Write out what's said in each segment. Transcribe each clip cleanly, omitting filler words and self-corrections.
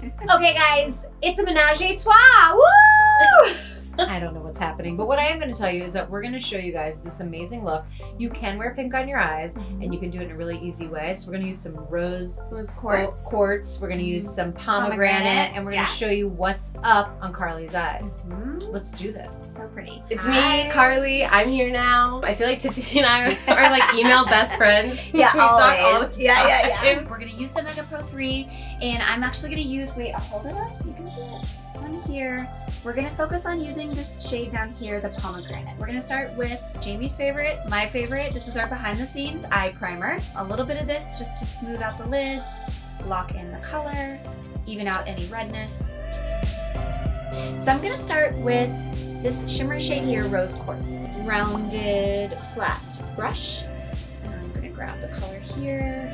Okay, guys, it's a menage a trois. Woo! I don't know what's happening, but what I am going to tell you is that we're going to show you guys this amazing look. You can wear pink on your eyes, and you can do it in a really easy way. So we're going to use some rose quartz. We're going to use some pomegranate, and we're going to show you what's up on Carly's eyes. Let's do this. So pretty. It's me, Carly. I'm here now. I feel like Tiffany and I are like email best friends. Yeah, we talk all the time. Yeah. We're gonna use the Mega Pro 3, and I'm actually gonna use, wait, I'll hold it up so you can see it. This one here. We're gonna focus on using this shade down here, the pomegranate. We're gonna start with Jamie's favorite, my favorite. This is our behind the scenes eye primer. A little bit of this just to smooth out the lids, lock in the color, even out any redness. So I'm gonna start with this shimmery shade here, Rose Quartz. Rounded, flat brush. And I'm gonna grab the color here.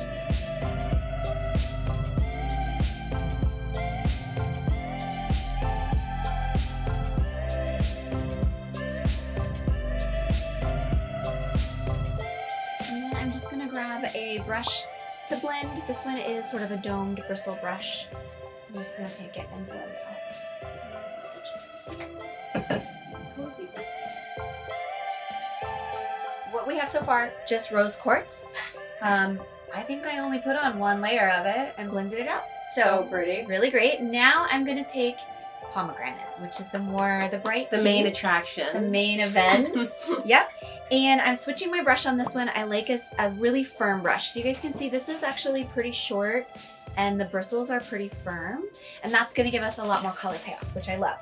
And then I'm just gonna grab a brush to blend. This one is sort of a domed bristle brush. I'm just gonna take it and blend it out. What we have so far, just rose quartz. I think I only put on one layer of it and blended it out. So pretty. Really great. Now I'm gonna take pomegranate, which is the bright The pink, main attraction. the main event. Yep. And I'm switching my brush on this one. I like a really firm brush. So you guys can see this is actually pretty short and the bristles are pretty firm. And that's gonna give us a lot more color payoff, which I love.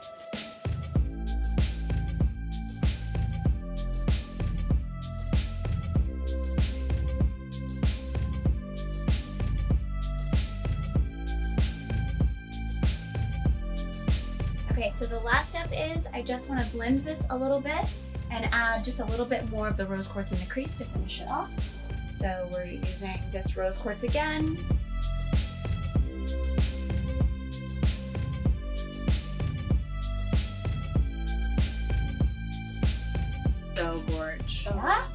Okay, so the last step is I just want to blend this a little bit and add just a little bit more of the rose quartz in the crease to finish it off. So we're using this rose quartz again. So gorgeous. Yeah.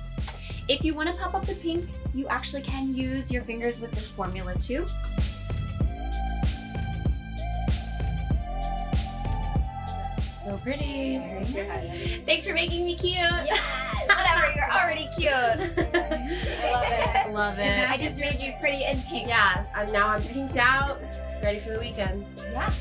If you want to pop up the pink, you actually can use your fingers with this formula too. So pretty. Thanks for making me cute. Yes, whatever, you're already cute. Love it. I just made you pretty in pink. Yeah, now I'm pinked out, ready for the weekend. Yeah.